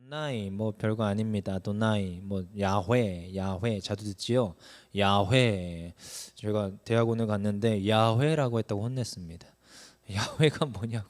아도나이 뭐 별거 아닙니다. 아도나이 뭐 야훼 자주 듣지요. 야훼 제가 대학원을 갔는데 야훼라고 했다고 혼냈습니다. 야훼가 뭐냐고.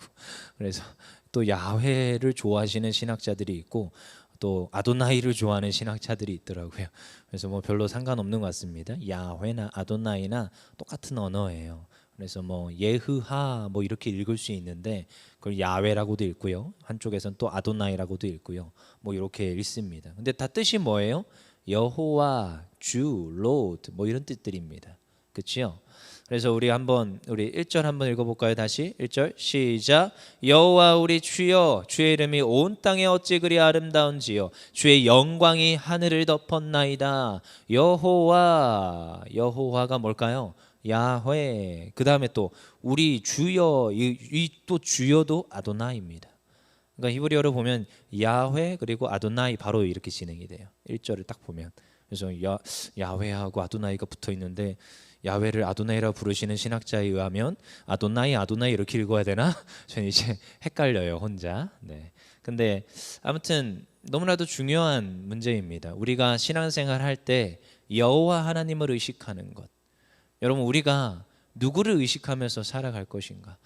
그래서 또 야훼를 좋아하시는 신학자들이 있고 또 아도나이를 좋아하는 신학자들이 있더라고요. 그래서 뭐 별로 상관없는 것 같습니다. 야훼나 아도나이나 똑같은 언어예요. 그래서 뭐 예흐하 뭐 이렇게 읽을 수 있는데 그걸 야훼라고도 읽고요. 한쪽에선 또 아도나이라고도 읽고요. 뭐 이렇게 읽습니다. 근데 다 뜻이 뭐예요? 여호와, 주, 로드 뭐 이런 뜻들입니다. 그렇죠? 그래서 우리 1절 한번 읽어볼까요? 다시 1절 시작. 여호와 우리 주여, 주의 이름이 온 땅에 어찌 그리 아름다운지요, 주의 영광이 하늘을 덮었나이다. 여호와가 뭘까요? 야훼. 그 다음에 또 우리 주여, 이 또 주여도 아도나이입니다. 그러니까 히브리어로 보면 야훼 그리고 아도나이 바로 이렇게 진행이 돼요. 1절을 딱 보면. 그래서 야훼하고 아도나이가 붙어 있는데 야훼를 아도나이라고 부르시는 신학자에 의하면 아도나이 이렇게 읽어야 되나? 저는 이제 헷갈려요 혼자. 네. 근데 아무튼 너무나도 중요한 문제입니다. 우리가 신앙생활 할 때 여호와 하나님을 의식하는 것. 여러분 우리가 누구를 의식하면서 살아갈 것인가?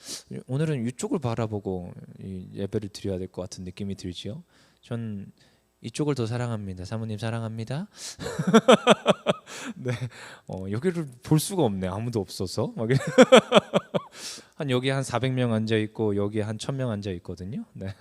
오늘은 이쪽을 바라보고 예배를 드려야 될 것 같은 느낌이 들지요. 전 이쪽을 더 사랑합니다. 사모님 사랑합니다. 네, 여기를 볼 수가 없네. 아무도 없어서. 한 여기 한 400명 앉아 있고 여기 한 1000명 앉아 있거든요. 네,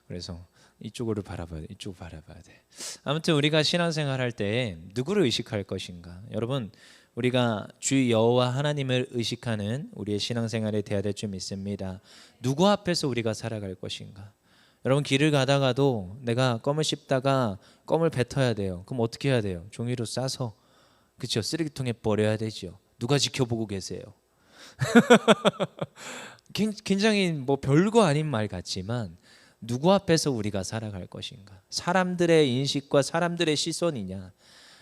그래서 이쪽을 바라봐야 돼. 이쪽 바라봐야 돼. 아무튼 우리가 신앙생활 할 때 누구를 의식할 것인가? 여러분 우리가 주 여호와 하나님을 의식하는 우리의 신앙생활에 돼야 될 줄 믿습니다. 누구 앞에서 우리가 살아갈 것인가? 여러분 길을 가다가도 내가 껌을 씹다가 껌을 뱉어야 돼요. 그럼 어떻게 해야 돼요? 종이로 싸서 그렇죠? 쓰레기통에 버려야 되죠. 누가 지켜보고 계세요? 굉장히 뭐 별거 아닌 말 같지만 누구 앞에서 우리가 살아갈 것인가? 사람들의 인식과 사람들의 시선이냐?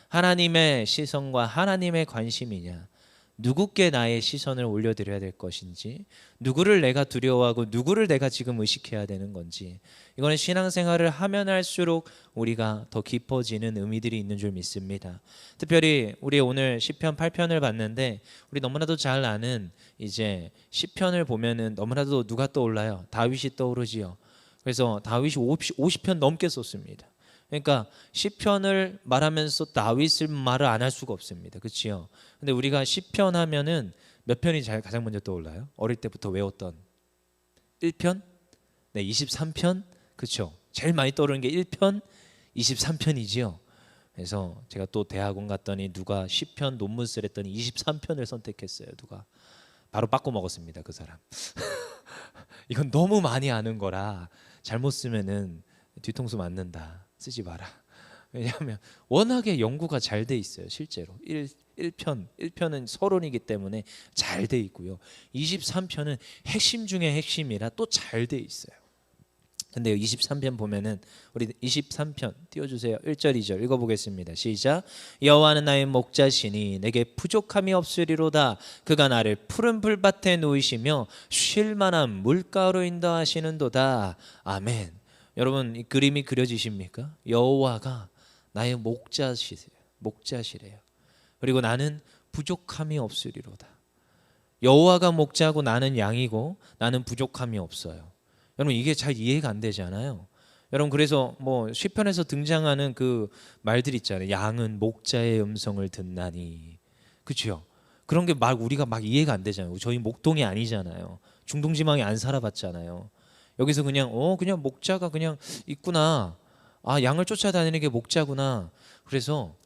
하나님의 시선과 하나님의 관심이냐? 누구께 나의 시선을 올려드려야 될 것인지, 누구를 내가 두려워하고 누구를 내가 지금 의식해야 되는 건지, 이거는 신앙생활을 하면 할수록 우리가 더 깊어지는 의미들이 있는 줄 믿습니다. 특별히 우리 오늘 시편 8편을 봤는데 우리 너무나도 잘 아는 이제 시편을 보면은 너무나도 누가 떠올라요? 다윗이 떠오르지요. 그래서 다윗이 50편 넘게 썼습니다. 그러니까 시편을 말하면서 다윗을 말을 안 할 수가 없습니다. 그렇지요? 근데 우리가 시편 하면은 몇 편이 가장 먼저 떠올라요? 어릴 때부터 외웠던 1편? 네, 23편? 그렇죠? 제일 많이 떠오르는 게 1편, 23편이지요. 그래서 제가 또 대학원 갔더니 누가 시편 논문 쓰랬더니 23편을 선택했어요. 누가 바로 빠꾸 먹었습니다. 그 사람. 이건 너무 많이 아는 거라 잘못 쓰면은 뒤통수 맞는다. 쓰지 마라. 왜냐하면 워낙에 연구가 잘 돼 있어요. 실제로 1편은 서론이기 때문에 잘 돼 있고요. 23편은 핵심 중에 핵심이라 또 잘 돼 있어요. 근데 23편 보면은 우리 23편 띄워주세요. 1절 2절 읽어보겠습니다. 시작. 여호와는 나의 목자시니 내게 부족함이 없으리로다. 그가 나를 푸른 풀밭에 놓이시며 쉴 만한 물가로 인도하시는도다. 아멘. 여러분 이 그림이 그려지십니까? 여호와가 나의 목자시래요. 그리고 나는 부족함이 없으리로다. 여호와가 목자고 나는 양이고 나는 부족함이 없어요. 여러분 이게 잘 이해가 안 되잖아요. 여러분 그래서 뭐 시편에서 등장하는 그 말들 있잖아요. 양은 목자의 음성을 듣나니. 그렇죠? 그런 게 우리가 막 이해가 안 되잖아요. 저희 목동이 아니잖아요. 중동지방에 안 살아봤잖아요. 여기서 그냥 목자가 그냥 있구나. 아, 양을 쫓아다니는 게 목자구나. 그래서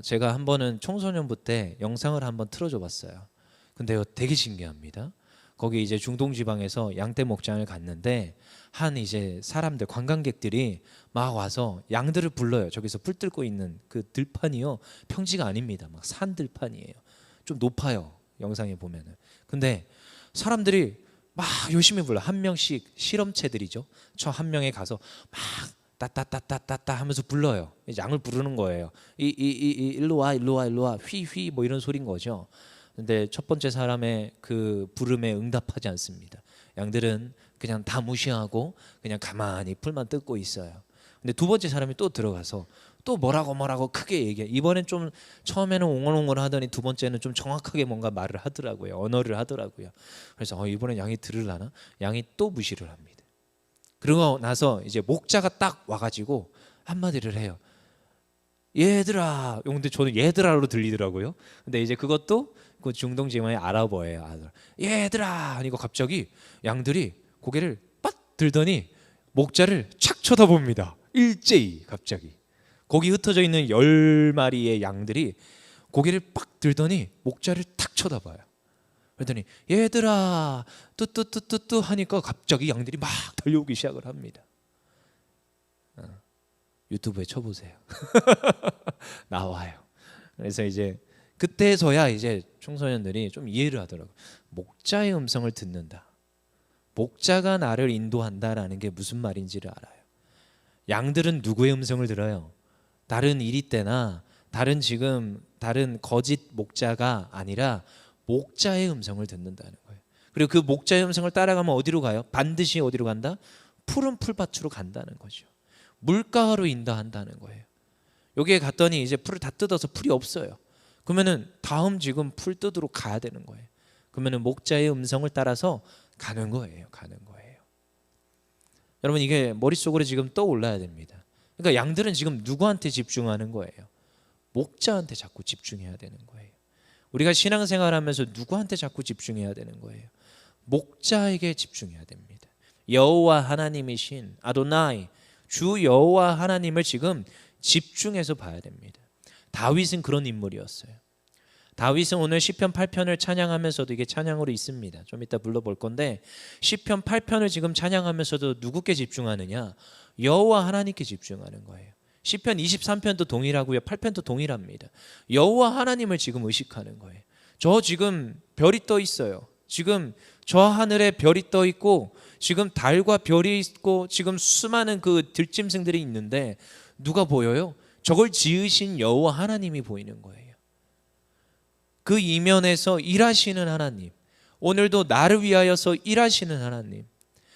제가 한 번은 청소년부 때 영상을 한번 틀어줘 봤어요. 근데요 되게 신기합니다. 거기 이제 중동 지방에서 양떼 목장을 갔는데 한 이제 사람들 관광객들이 막 와서 양들을 불러요. 저기서 풀 뜯고 있는 그 들판이요 평지가 아닙니다. 막 산 들판이에요. 좀 높아요. 영상에 보면은. 근데 사람들이 막 열심히 불러. 한 명씩 실험체들이죠. 저 한 명에 가서 막 따따따따따따 하면서 불러요. 양을 부르는 거예요. 일로 와 휘휘 뭐 이런 소리인 거죠. 근데 첫 번째 사람의 그 부름에 응답하지 않습니다. 양들은 그냥 다 무시하고 그냥 가만히 풀만 뜯고 있어요. 근데 두 번째 사람이 또 들어가서 또 뭐라고 크게 얘기해. 이번엔 좀 처음에는 옹얼옹얼 하더니 두 번째는 좀 정확하게 뭔가 말을 하더라고요. 언어를 하더라고요. 그래서 이번엔 양이 들으려나? 양이 또 무시를 합니다. 그러고 나서 이제 목자가 딱 와가지고 한마디를 해요. 얘들아. 근데 저는 얘들아로 들리더라고요. 근데 이제 그것도 그 중동 지방의 아랍어예요. 얘들아 하니까 갑자기 양들이 고개를 빡 들더니 목자를 착 쳐다봅니다. 일제히 갑자기 거기 흩어져 있는 10마리의 양들이 고개를 빡 들더니 목자를 탁 쳐다봐요. 그러더니 얘들아 뚜뚜뚜뚜뚜 하니까 갑자기 양들이 막 달려오기 시작을 합니다. 유튜브에 쳐보세요. 나와요. 그래서 이제 그때서야 이제 청소년들이 좀 이해를 하더라고요. 목자의 음성을 듣는다. 목자가 나를 인도한다라는 게 무슨 말인지를 알아요. 양들은 누구의 음성을 들어요? 다른 이리 때나 다른 거짓 목자가 아니라 목자의 음성을 듣는다는 거예요. 그리고 그 목자의 음성을 따라가면 어디로 가요? 반드시 어디로 간다? 푸른 풀밭으로 간다는 거죠. 물가로 인도한다는 거예요. 여기에 갔더니 이제 풀을 다 뜯어서 풀이 없어요. 그러면은 다음 지금 풀 뜯으러 가야 되는 거예요. 그러면은 목자의 음성을 따라서 가는 거예요. 여러분 이게 머릿속으로 지금 떠올라야 됩니다. 그러니까 양들은 지금 누구한테 집중하는 거예요? 목자한테 자꾸 집중해야 되는 거예요. 우리가 신앙생활하면서 누구한테 자꾸 집중해야 되는 거예요? 목자에게 집중해야 됩니다. 여호와 하나님이신 아도나이 주 여호와 하나님을 지금 집중해서 봐야 됩니다. 다윗은 그런 인물이었어요. 다윗은 오늘 시편 8편을 찬양하면서도 이게 찬양으로 있습니다. 좀 이따 불러볼 건데 시편 8편을 지금 찬양하면서도 누구께 집중하느냐? 여호와 하나님께 집중하는 거예요. 시편 23편도 동일하고요. 8편도 동일합니다. 여호와 하나님을 지금 의식하는 거예요. 저 지금 별이 떠 있어요. 지금 저 하늘에 별이 떠 있고 지금 달과 별이 있고 지금 수많은 그 들짐승들이 있는데 누가 보여요? 저걸 지으신 여호와 하나님이 보이는 거예요. 그 이면에서 일하시는 하나님, 오늘도 나를 위하여서 일하시는 하나님,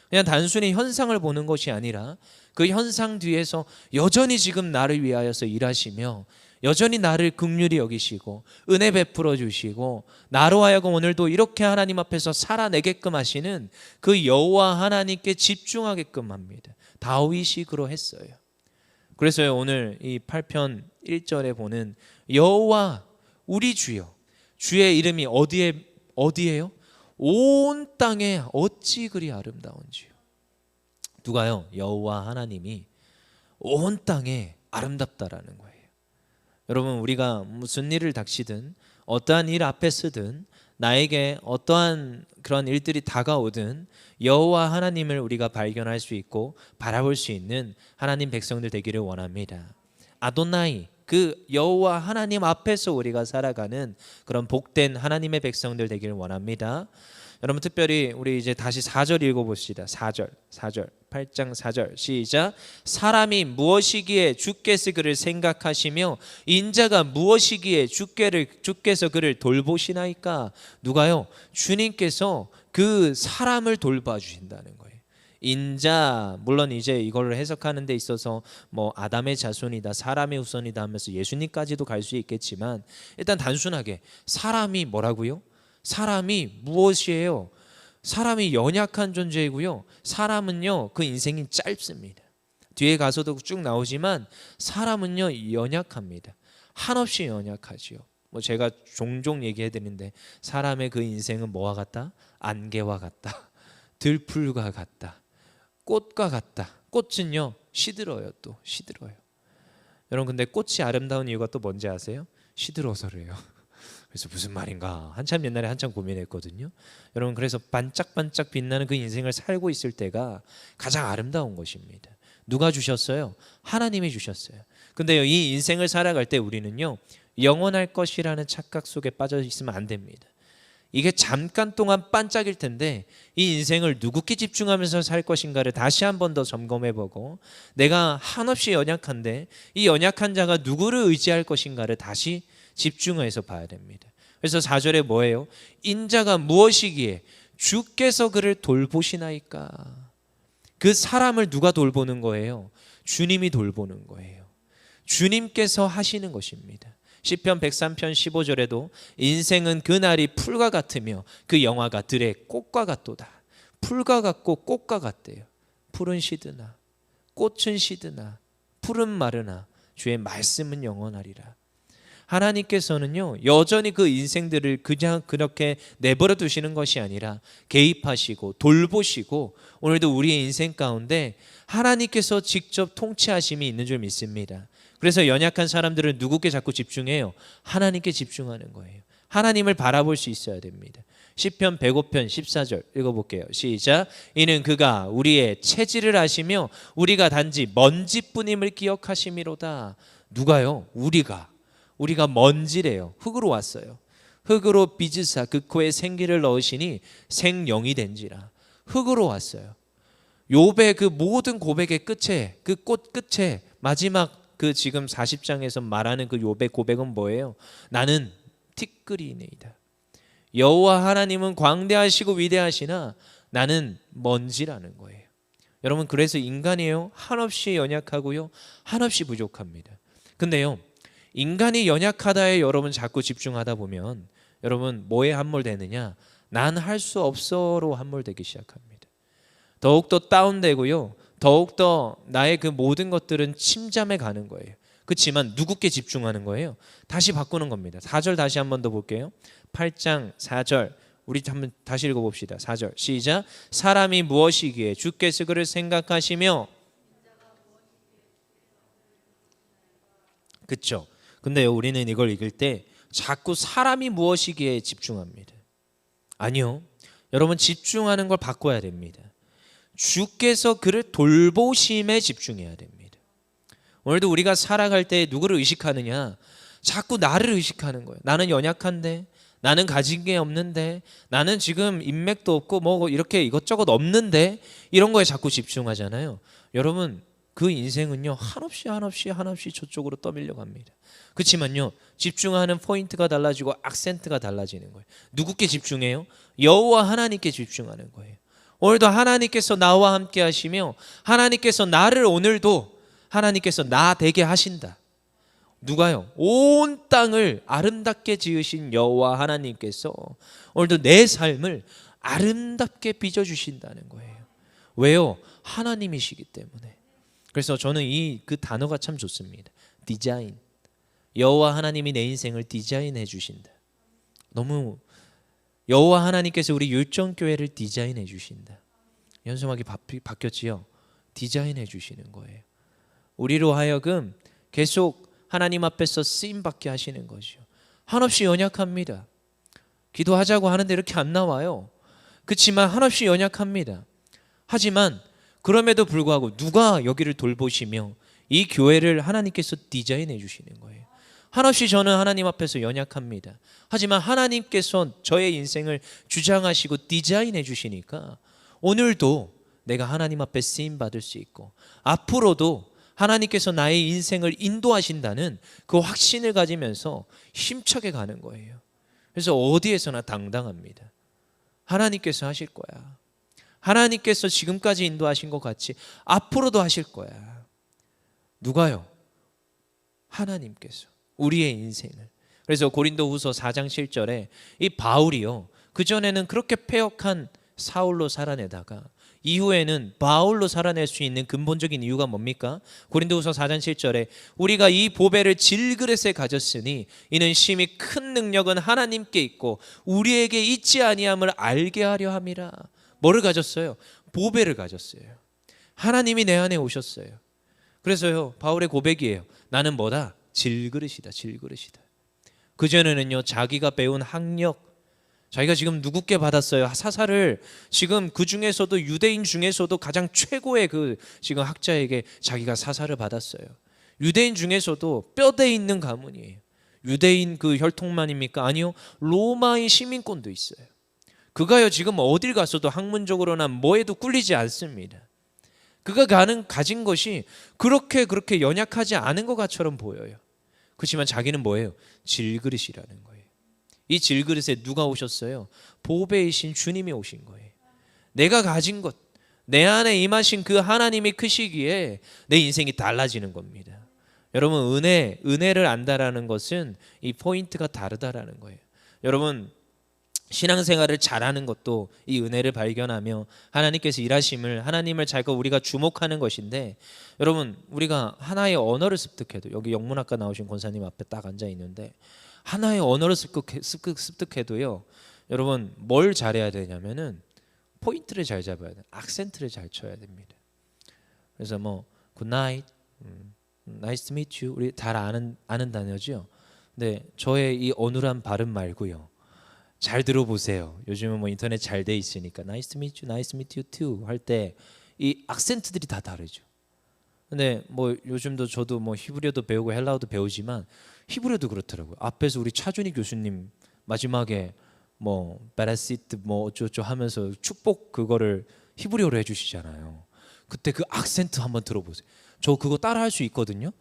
그냥 단순히 현상을 보는 것이 아니라 그 현상 뒤에서 여전히 지금 나를 위하여서 일하시며 여전히 나를 긍휼히 여기시고 은혜 베풀어 주시고 나로 하여금 오늘도 이렇게 하나님 앞에서 살아내게끔 하시는 그 여호와 하나님께 집중하게끔 합니다. 다윗이 그러했어요. 그래서 오늘 이 8편 1절에 보는 여호와 우리 주여, 주의 이름이 어디예요? 온 땅에 어찌 그리 아름다운지요. 누가요? 여호와 하나님이 온 땅에 아름답다라는 거예요. 여러분 우리가 무슨 일을 닥치든 어떠한 일 앞에 서든 나에게 어떠한 그런 일들이 다가오든 여호와 하나님을 우리가 발견할 수 있고 바라볼 수 있는 하나님 백성들 되기를 원합니다. 아도나이 그 여호와 하나님 앞에서 우리가 살아가는 그런 복된 하나님의 백성들 되기를 원합니다. 여러분 특별히 우리 이제 다시 4절 읽어봅시다. 4절 8장 4절 시작. 사람이 무엇이기에 주께서 그를 생각하시며 인자가 무엇이기에 주께서 그를 돌보시나이까. 누가요? 주님께서 그 사람을 돌봐주신다는 거예요. 인자, 물론 이제 이걸 해석하는 데 있어서 뭐 아담의 자손이다, 사람의 후손이다 하면서 예수님까지도 갈 수 있겠지만 일단 단순하게 사람이 뭐라고요? 사람이 무엇이에요? 사람이 연약한 존재이고요. 사람은요 그 인생이 짧습니다. 뒤에 가서도 쭉 나오지만 사람은요 연약합니다. 한없이 연약하지요. 뭐 제가 종종 얘기해 드리는데 사람의 그 인생은 뭐와 같다? 안개와 같다. 들풀과 같다. 꽃과 같다. 꽃은요 시들어요. 또 시들어요. 여러분 근데 꽃이 아름다운 이유가 또 뭔지 아세요? 시들어서래요. 그래서 무슨 말인가 한참 옛날에 한참 고민했거든요. 여러분 그래서 반짝반짝 빛나는 그 인생을 살고 있을 때가 가장 아름다운 것입니다. 누가 주셨어요? 하나님이 주셨어요. 근데 이 인생을 살아갈 때 우리는요 영원할 것이라는 착각 속에 빠져 있으면 안 됩니다. 이게 잠깐 동안 반짝일 텐데 이 인생을 누구께 집중하면서 살 것인가를 다시 한 번 더 점검해보고 내가 한없이 연약한데 이 연약한 자가 누구를 의지할 것인가를 다시 집중해서 봐야 됩니다. 그래서 4절에 뭐예요? 인자가 무엇이기에 주께서 그를 돌보시나이까. 그 사람을 누가 돌보는 거예요? 주님이 돌보는 거예요. 주님께서 하시는 것입니다. 시편 103편 15절에도 인생은 그날이 풀과 같으며 그 영화가 들의 꽃과 같도다. 풀과 같고 꽃과 같대요. 풀은 시드나 꽃은 시드나 풀은 마르나 주의 말씀은 영원하리라. 하나님께서는요 여전히 그 인생들을 그냥 그렇게 내버려 두시는 것이 아니라 개입하시고 돌보시고 오늘도 우리의 인생 가운데 하나님께서 직접 통치하심이 있는 줄 믿습니다. 그래서 연약한 사람들은 누구께 자꾸 집중해요? 하나님께 집중하는 거예요. 하나님을 바라볼 수 있어야 됩니다. 시편 105편 14절 읽어볼게요. 시작. 이는 그가 우리의 체질을 아시며 우리가 단지 먼지뿐임을 기억하심이로다. 누가요? 우리가 먼지래요. 흙으로 왔어요. 흙으로 빚으사 그 코에 생기를 넣으시니 생영이 된지라. 흙으로 왔어요. 욥의 그 모든 고백의 끝에 그 꽃 끝에 마지막 그 지금 40장에서 말하는 그 욥의 고백은 뭐예요? 나는 티끌이니이다. 여호와 하나님은 광대하시고 위대하시나 나는 먼지라는 거예요. 여러분 그래서 인간이에요. 한없이 연약하고요. 한없이 부족합니다. 근데요. 인간이 연약하다에 여러분 자꾸 집중하다 보면 여러분 뭐에 함몰되느냐? 난 할 수 없어로 함몰되기 시작합니다. 더욱더 다운되고요. 더욱더 나의 그 모든 것들은 침잠해 가는 거예요. 그렇지만 누구께 집중하는 거예요? 다시 바꾸는 겁니다. 4절 다시 한 번 더 볼게요. 8장 4절 우리 한번 다시 읽어봅시다. 4절 시작. 사람이 무엇이기에 주께서 그를 생각하시며. 그렇죠. 근데요 우리는 이걸 읽을 때 자꾸 사람이 무엇이기에 집중합니다. 아니요. 여러분 집중하는 걸 바꿔야 됩니다. 주께서 그를 돌보심에 집중해야 됩니다. 오늘도 우리가 살아갈 때 누구를 의식하느냐? 자꾸 나를 의식하는 거예요. 나는 연약한데, 나는 가진 게 없는데, 나는 지금 인맥도 없고 뭐 이렇게 이것저것 없는데 이런 거에 자꾸 집중하잖아요. 여러분 그 인생은요 한없이 저쪽으로 떠밀려 갑니다. 그렇지만요 집중하는 포인트가 달라지고 악센트가 달라지는 거예요. 누구께 집중해요? 여호와 하나님께 집중하는 거예요. 오늘도 하나님께서 나와 함께 하시며 하나님께서 나를 오늘도 하나님께서 나 되게 하신다. 누가요? 온 땅을 아름답게 지으신 여호와 하나님께서 오늘도 내 삶을 아름답게 빚어주신다는 거예요. 왜요? 하나님이시기 때문에. 그래서 저는 그 단어가 참 좋습니다. 디자인. 여호와 하나님이 내 인생을 디자인해 주신다. 너무 여호와 하나님께서 우리 율정교회를 디자인해 주신다. 연성하게 바뀌었지요. 디자인해 주시는 거예요. 우리로 하여금 계속 하나님 앞에서 쓰임받게 하시는 거죠. 한없이 연약합니다. 기도하자고 하는데 이렇게 안 나와요. 그렇지만 한없이 연약합니다. 하지만 그럼에도 불구하고 누가 여기를 돌보시며 이 교회를 하나님께서 디자인해 주시는 거예요. 한없이 저는 하나님 앞에서 연약합니다. 하지만 하나님께서 저의 인생을 주장하시고 디자인해 주시니까 오늘도 내가 하나님 앞에 쓰임 받을 수 있고 앞으로도 하나님께서 나의 인생을 인도하신다는 그 확신을 가지면서 힘차게 가는 거예요. 그래서 어디에서나 당당합니다. 하나님께서 하실 거야. 하나님께서 지금까지 인도하신 것 같이 앞으로도 하실 거야. 누가요? 하나님께서 우리의 인생을. 그래서 고린도후서 4장 7절에 이 바울이요 그전에는 그렇게 패역한 사울로 살아내다가 이후에는 바울로 살아낼 수 있는 근본적인 이유가 뭡니까? 고린도후서 4장 7절에 우리가 이 보배를 질그릇에 가졌으니 이는 심히 큰 능력은 하나님께 있고 우리에게 있지 아니함을 알게 하려 함이라. 뭐를 가졌어요? 보배를 가졌어요. 하나님이 내 안에 오셨어요. 그래서요 바울의 고백이에요. 나는 뭐다? 질그릇이다. 질그릇이다. 그전에는요 자기가 배운 학력, 자기가 지금 누구께 받았어요? 사사를 지금 그 중에서도 유대인 중에서도 가장 최고의 그 지금 학자에게 자기가 사사를 받았어요. 유대인 중에서도 뼈대 있는 가문이에요. 유대인 그 혈통만입니까? 아니요. 로마의 시민권도 있어요. 그가요 지금 어딜 갔어도 학문적으로나 뭐에도 꿀리지 않습니다. 그가 가진 것이 그렇게 연약하지 않은 것처럼 보여요. 그렇지만 자기는 뭐예요? 질그릇이라는 거예요. 이 질그릇에 누가 오셨어요? 보배이신 주님이 오신 거예요. 내가 가진 것, 내 안에 임하신 그 하나님이 크시기에 내 인생이 달라지는 겁니다. 여러분, 은혜를 안다라는 것은 이 포인트가 다르다라는 거예요. 여러분, 신앙생활을 잘하는 것도 이 은혜를 발견하며 하나님께서 일하심을, 하나님을 잘 우리가 주목하는 것인데, 여러분, 우리가 하나의 언어를 습득해도, 여기 영문학과 나오신 권사님 앞에 딱 앉아 있는데 하나의 언어를 습득해도요, 여러분 뭘 잘해야 되냐면은 포인트를 잘 잡아야 돼요. 악센트를 잘 쳐야 됩니다. 그래서 뭐 good night, nice to meet you, 우리 잘 아는 단어죠. 근데 저의 이 어눌한 발음 말고요, 잘 들어보세요. 요즘은 뭐 인터넷 잘 돼 있으니까 nice to meet you, nice to meet you too 할 때 이 악센트들이 다 다르죠. 근데 뭐 요즘도 저도 뭐 히브리어도 배우고 헬라어도 배우지만 히브리어도 그렇더라고요. 앞에서 우리 차준희 교수님 마지막에 뭐 베라시트 뭐 어쩌고 하면서 축복 그거를 히브리어로 해주시잖아요. 그때 그 악센트 한번 들어보세요. 저 그거 따라할 수 있거든요.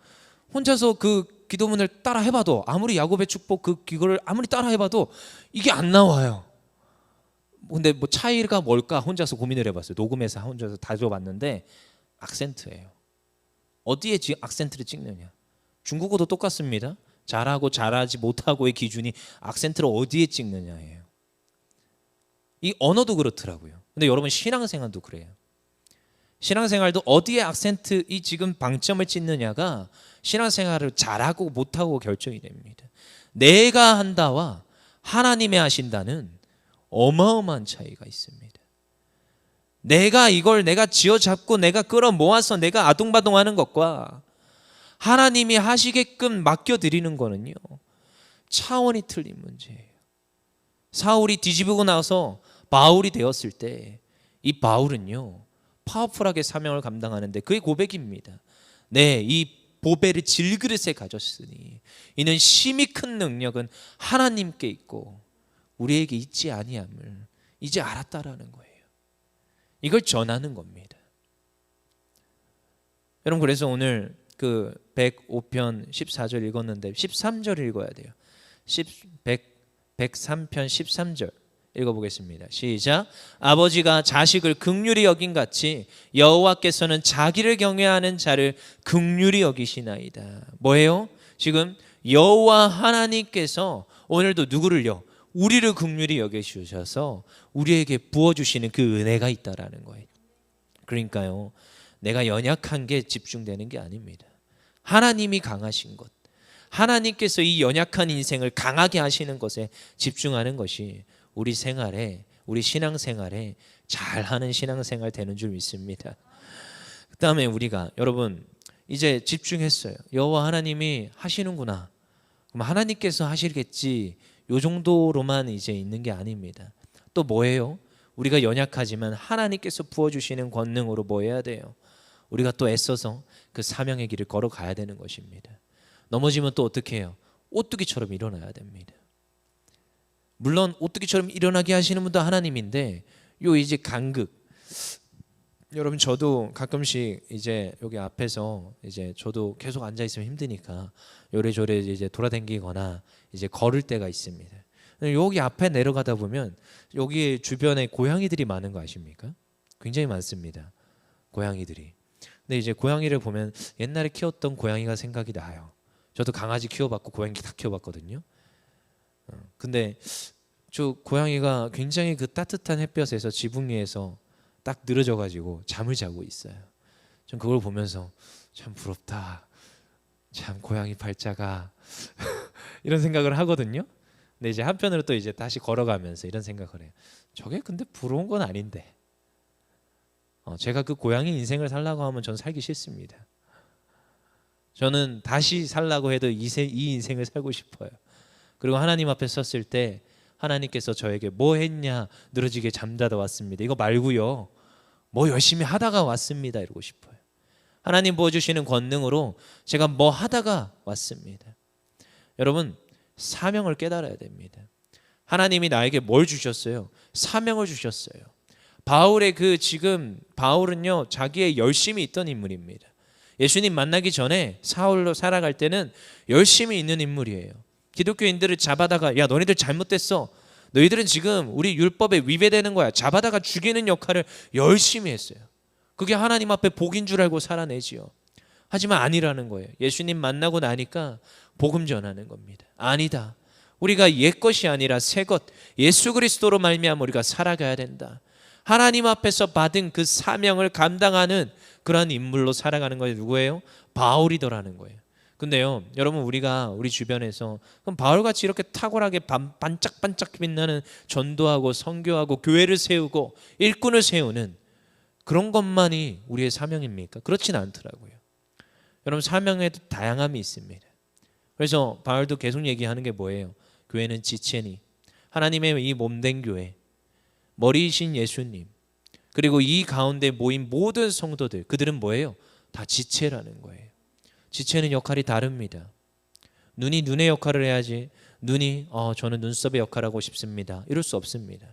혼자서 그 기도문을 따라 해봐도, 아무리 야곱의 축복 그거를 아무리 따라 해봐도 이게 안 나와요. 근데 뭐 차이가 뭘까 혼자서 고민을 해봤어요. 녹음해서 혼자서 다져봤는데 악센트예요. 어디에 지금 악센트를 찍느냐. 중국어도 똑같습니다. 잘하고 잘하지 못하고의 기준이 악센트를 어디에 찍느냐예요. 이 언어도 그렇더라고요. 근데 여러분, 신앙생활도 그래요. 신앙생활도 어디에 악센트, 이 지금 방점을 찍느냐가 신앙생활을 잘하고 못하고 결정이 됩니다. 내가 한다와 하나님의 하신다는 어마어마한 차이가 있습니다. 내가 이걸 내가 쥐어잡고 내가 끌어모아서 내가 아둥바둥하는 것과 하나님이 하시게끔 맡겨드리는 거는요, 차원이 틀린 문제예요. 사울이 뒤집고 나서 바울이 되었을 때 이 바울은요, 파워풀하게 사명을 감당하는데 그의 고백입니다. 네, 이 보배를 질그릇에 가졌으니 이는 심히 큰 능력은 하나님께 있고 우리에게 있지 아니함을 이제 알았다라는 거예요. 이걸 전하는 겁니다. 여러분, 그래서 오늘 그 105편 14절 읽었는데 13절 읽어야 돼요. 103편 13절 읽어보겠습니다. 시작. 아버지가 자식을 긍휼히 여긴 같이 여호와께서는 자기를 경외하는 자를 긍휼히 여기시나이다. 뭐예요? 지금 여호와 하나님께서 오늘도 누구를요? 우리를 긍휼히 여기셔서 우리에게 부어주시는 그 은혜가 있다라는 거예요. 그러니까요, 내가 연약한 게 집중되는 게 아닙니다. 하나님이 강하신 것, 하나님께서 이 연약한 인생을 강하게 하시는 것에 집중하는 것이 우리 생활에, 우리 신앙생활에 잘하는 신앙생활 되는 줄 믿습니다. 그 다음에 우리가, 여러분 이제 집중했어요. 여호와 하나님이 하시는구나, 그럼 하나님께서 하시겠지, 요 정도로만 이제 있는 게 아닙니다. 또 뭐예요? 우리가 연약하지만 하나님께서 부어주시는 권능으로 뭐 해야 돼요? 우리가 또 애써서 그 사명의 길을 걸어가야 되는 것입니다. 넘어지면 또 어떻게 해요? 오뚜기처럼 일어나야 됩니다. 물론 오뚜기처럼 일어나게 하시는 분도 하나님인데, 요 이제 간극, 여러분 저도 가끔씩 이제 여기 앞에서 이제 저도 계속 앉아 있으면 힘드니까 요래저래 이제 돌아다니거나 이제 걸을 때가 있습니다. 여기 앞에 내려가다 보면 여기 주변에 고양이들이 많은 거 아십니까? 굉장히 많습니다. 고양이들이. 근데 이제 고양이를 보면 옛날에 키웠던 고양이가 생각이 나요. 저도 강아지 키워봤고 고양이 다 키워봤거든요. 근데 저 고양이가 굉장히 그 따뜻한 햇볕에서 지붕 위에서 딱 늘어져가지고 잠을 자고 있어요. 전 그걸 보면서 참 부럽다. 참 고양이 팔자가 이런 생각을 하거든요. 근데 이제 한편으로 또 이제 다시 걸어가면서 이런 생각을 해요. 저게 근데 부러운 건 아닌데. 제가 그 고양이 인생을 살라고 하면 전 살기 싫습니다. 저는 다시 살라고 해도 이 인생을 살고 싶어요. 그리고 하나님 앞에 섰을 때 하나님께서 저에게 뭐 했냐, 늘어지게 잠자다 왔습니다, 이거 말고요, 뭐 열심히 하다가 왔습니다, 이러고 싶어요. 하나님 부어주시는 권능으로 제가 뭐 하다가 왔습니다. 여러분, 사명을 깨달아야 됩니다. 하나님이 나에게 뭘 주셨어요? 사명을 주셨어요. 바울의 바울은요, 자기의 열심이 있던 인물입니다. 예수님 만나기 전에 사울로 살아갈 때는 열심히 있는 인물이에요. 기독교인들을 잡아다가, 야 너희들 잘못됐어, 너희들은 지금 우리 율법에 위배되는 거야, 잡아다가 죽이는 역할을 열심히 했어요. 그게 하나님 앞에 복인 줄 알고 살아내지요. 하지만 아니라는 거예요. 예수님 만나고 나니까 복음 전하는 겁니다. 아니다. 우리가 옛 것이 아니라 새 것, 예수 그리스도로 말미암아 우리가 살아가야 된다. 하나님 앞에서 받은 그 사명을 감당하는 그러한 인물로 살아가는 거예요. 누구예요? 바울이더라는 거예요. 근데요, 여러분, 우리가 우리 주변에서 그럼 바울같이 이렇게 탁월하게 반짝반짝 빛나는 전도하고 선교하고 교회를 세우고 일꾼을 세우는 그런 것만이 우리의 사명입니까? 그렇진 않더라고요. 여러분, 사명에도 다양함이 있습니다. 그래서 바울도 계속 얘기하는 게 뭐예요? 교회는 지체니, 하나님의 이 몸된 교회, 머리이신 예수님, 그리고 이 가운데 모인 모든 성도들, 그들은 뭐예요? 다 지체라는 거예요. 지체는 역할이 다릅니다. 눈이 눈의 역할을 해야지, 눈이 저는 눈썹의 역할을 하고 싶습니다, 이럴 수 없습니다.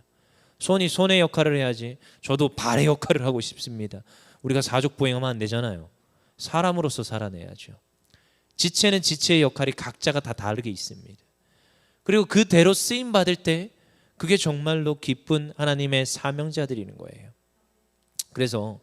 손이 손의 역할을 해야지, 저도 발의 역할을 하고 싶습니다. 우리가 사족보행하면 안 되잖아요. 사람으로서 살아내야죠. 지체는 지체의 역할이 각자가 다 다르게 있습니다. 그리고 그대로 쓰임 받을 때 그게 정말로 기쁜 하나님의 사명자들이는 거예요. 그래서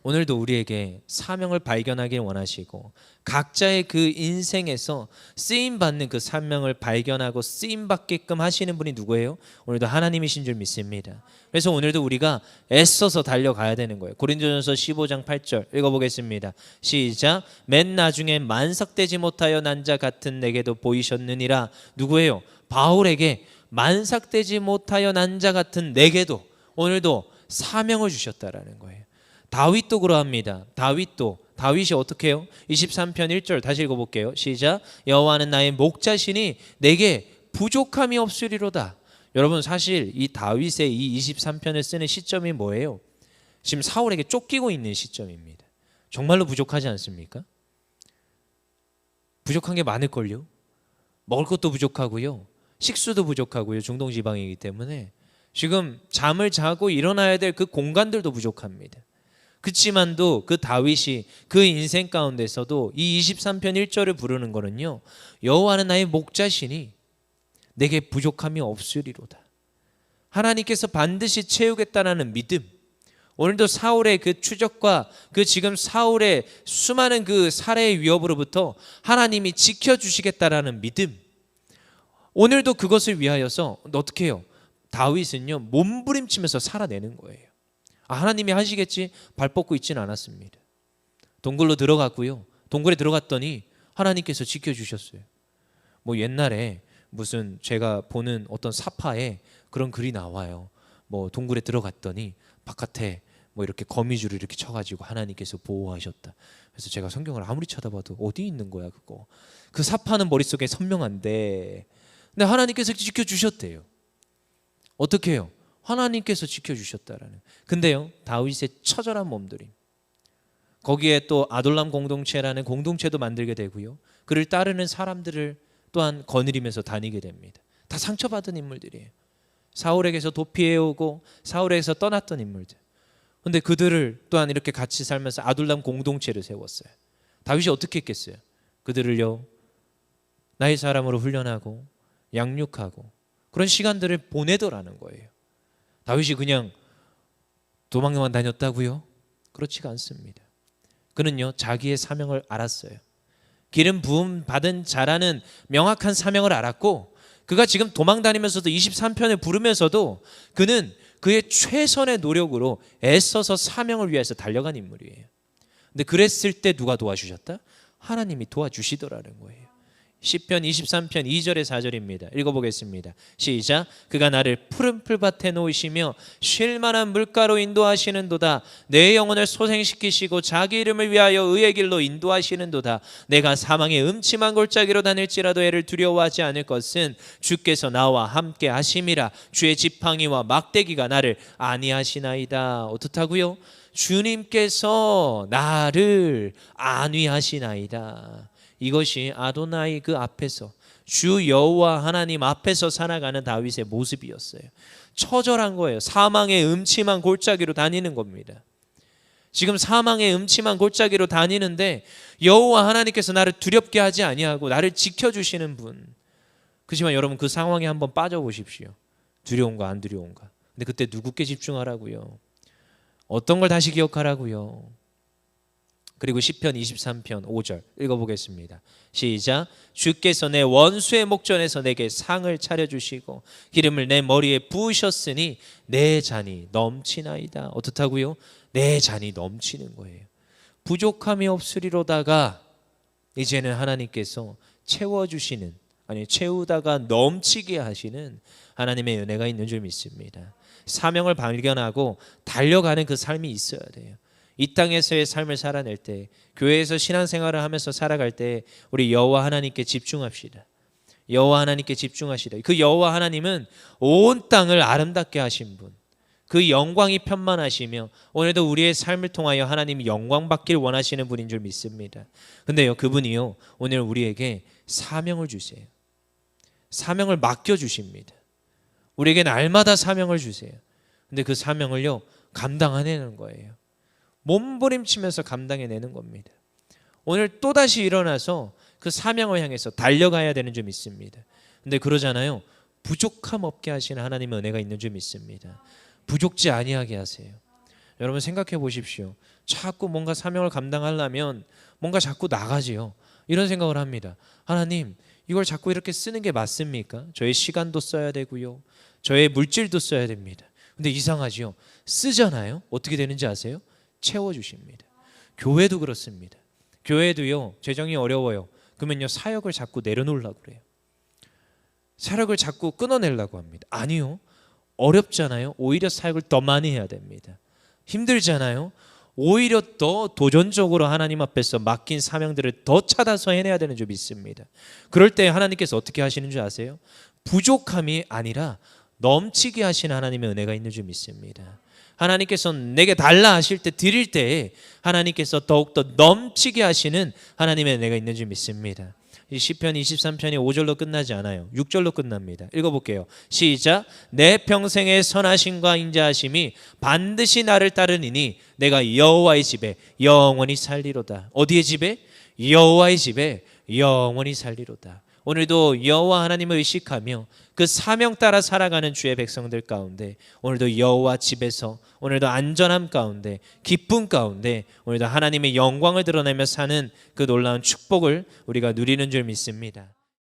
오늘도 우리에게 사명을 발견하길 원하시고 각자의 그 인생에서 쓰임받는 그 사명을 발견하고 쓰임받게끔 하시는 분이 누구예요? 오늘도 하나님이신 줄 믿습니다. 그래서 오늘도 우리가 애써서 달려가야 되는 거예요. 고린도전서 15장 8절 읽어보겠습니다. 시작. 맨 나중에 만삭되지 못하여 난 자 같은 내게도 보이셨느니라. 누구예요? 바울에게 만삭되지 못하여 난 자 같은 내게도 오늘도 사명을 주셨다라는 거예요. 다윗도 그러합니다. 다윗이 어떻게 해요? 23편 1절 다시 읽어볼게요. 시작. 여호와는 나의 목자시니 내게 부족함이 없으리로다. 여러분, 사실 이 다윗의 이 23편을 쓰는 시점이 뭐예요? 지금 사울에게 쫓기고 있는 시점입니다. 정말로 부족하지 않습니까? 부족한 게 많을걸요. 먹을 것도 부족하고요, 식수도 부족하고요, 중동 지방이기 때문에 지금 잠을 자고 일어나야 될 그 공간들도 부족합니다. 그렇지만도 그 다윗이 그 인생 가운데서도 이 23편 1절을 부르는 거는요, 여호와는 나의 목자시니 내게 부족함이 없으리로다. 하나님께서 반드시 채우겠다라는 믿음. 오늘도 사울의 그 추적과 그 지금 사울의 수많은 그 살해의 위협으로부터 하나님이 지켜주시겠다라는 믿음. 오늘도 그것을 위하여서 어떻게 해요? 다윗은요, 몸부림치면서 살아내는 거예요. 하나님이 하시겠지 발 뻗고 있지는 않았습니다. 동굴로 들어갔고요, 동굴에 들어갔더니 하나님께서 지켜주셨어요. 뭐 옛날에 무슨 제가 보는 어떤 사파에 그런 글이 나와요. 뭐 동굴에 들어갔더니 바깥에 뭐 이렇게 거미줄을 이렇게 쳐가지고 하나님께서 보호하셨다. 그래서 제가 성경을 아무리 쳐다봐도 어디 있는 거야 그거. 그 사파는 머릿속에 선명한데 근데 하나님께서 지켜주셨대요. 어떻게 해요? 하나님께서 지켜주셨다라는. 근데요, 다윗의 처절한 몸들이 거기에 또 아둘람 공동체라는 공동체도 만들게 되고요, 그를 따르는 사람들을 또한 거느리면서 다니게 됩니다. 다 상처받은 인물들이에요. 사울에게서 도피해오고 사울에게서 떠났던 인물들. 근데 그들을 또한 이렇게 같이 살면서 아둘람 공동체를 세웠어요. 다윗이 어떻게 했겠어요? 그들을요, 나의 사람으로 훈련하고 양육하고 그런 시간들을 보내더라는 거예요. 다윗이 그냥 도망만 다녔다고요? 그렇지가 않습니다. 그는요, 자기의 사명을 알았어요. 기름 부음 받은 자라는 명확한 사명을 알았고, 그가 지금 도망 다니면서도 23편을 부르면서도 그는 그의 최선의 노력으로 애써서 사명을 위해서 달려간 인물이에요. 근데 그랬을 때 누가 도와주셨다? 하나님이 도와주시더라는 거예요. 시편 23편 2절에 4절입니다. 읽어보겠습니다. 시작. 그가 나를 푸른 풀밭에 놓으시며 쉴만한 물가로 인도하시는도다. 내 영혼을 소생시키시고 자기 이름을 위하여 의의 길로 인도하시는도다. 내가 사망의 음침한 골짜기로 다닐지라도 애를 두려워하지 않을 것은 주께서 나와 함께 하심이라. 주의 지팡이와 막대기가 나를 안위하시나이다. 어떻다고요? 주님께서 나를 안위하시나이다. 이것이 아도나이 그 앞에서 주 여호와 하나님 앞에서 살아가는 다윗의 모습이었어요. 처절한 거예요. 사망의 음침한 골짜기로 다니는 겁니다. 지금 사망의 음침한 골짜기로 다니는데 여호와 하나님께서 나를 두렵게 하지 아니하고 나를 지켜주시는 분. 그렇지만 여러분, 그 상황에 한번 빠져보십시오. 두려운가 안 두려운가. 근데 그때 누구께 집중하라고요? 어떤 걸 다시 기억하라고요? 그리고 시편 23편 5절 읽어보겠습니다. 시작. 주께서 내 원수의 목전에서 내게 상을 차려주시고 기름을 내 머리에 부으셨으니 내 잔이 넘치나이다. 어떻다고요? 내 잔이 넘치는 거예요. 부족함이 없으리로다가 이제는 하나님께서 채워주시는, 아니 채우다가 넘치게 하시는 하나님의 은혜가 있는 줄 믿습니다. 사명을 발견하고 달려가는 그 삶이 있어야 돼요. 이 땅에서의 삶을 살아낼 때, 교회에서 신앙생활을 하면서 살아갈 때 우리 여호와 하나님께 집중합시다. 여호와 하나님께 집중하시다. 그 여호와 하나님은 온 땅을 아름답게 하신 분, 그 영광이 편만하시며 오늘도 우리의 삶을 통하여 하나님이 영광 받길 원하시는 분인 줄 믿습니다. 근데요, 그분이요 오늘 우리에게 사명을 주세요. 사명을 맡겨주십니다. 우리에게 날마다 사명을 주세요. 근데 그 사명을요 감당해내는 거예요. 몸부림치면서 감당해내는 겁니다. 오늘 또다시 일어나서 그 사명을 향해서 달려가야 되는 줄 믿습니다. 근데 그러잖아요. 부족함 없게 하시는 하나님의 은혜가 있는 줄 믿습니다. 부족지 아니하게 하세요. 여러분 생각해 보십시오. 자꾸 뭔가 사명을 감당하려면 뭔가 자꾸 나가지요. 이런 생각을 합니다. 하나님, 이걸 자꾸 이렇게 쓰는 게 맞습니까? 저의 시간도 써야 되고요. 저의 물질도 써야 됩니다. 근데 이상하지요. 쓰잖아요. 어떻게 되는지 아세요? 채워주십니다. 교회도 그렇습니다. 교회도요 재정이 어려워요. 그러면요 사역을 자꾸 내려놓으려고 그래요. 사역을 자꾸 끊어내려고 합니다. 아니요, 어렵잖아요. 오히려 사역을 더 많이 해야 됩니다. 힘들잖아요. 오히려 더 도전적으로 하나님 앞에서 맡긴 사명들을 더 찾아서 해내야 되는 줄 믿습니다. 그럴 때 하나님께서 어떻게 하시는 줄 아세요? 부족함이 아니라 넘치게 하시는 하나님의 은혜가 있는 줄 믿습니다. 하나님께서 내게 달라 하실 때, 드릴 때 하나님께서 더욱더 넘치게 하시는 하나님의 은혜가 있는 줄 믿습니다. 이 시편 23편이 5절로 끝나지 않아요. 6절로 끝납니다. 읽어볼게요. 시작. 내 평생의 선하심과 인자하심이 반드시 나를 따르니니 내가 여호와의 집에 영원히 살리로다. 어디의 집에? 여호와의 집에 영원히 살리로다. 오늘도 여호와 하나님을 의식하며 그 사명 따라 살아가는 주의 백성들 가운데 오늘도 여호와 집에서, 오늘도 안전함 가운데, 기쁨 가운데 오늘도 하나님의 영광을 드러내며 사는 그 놀라운 축복을 우리가 누리는 줄 믿습니다.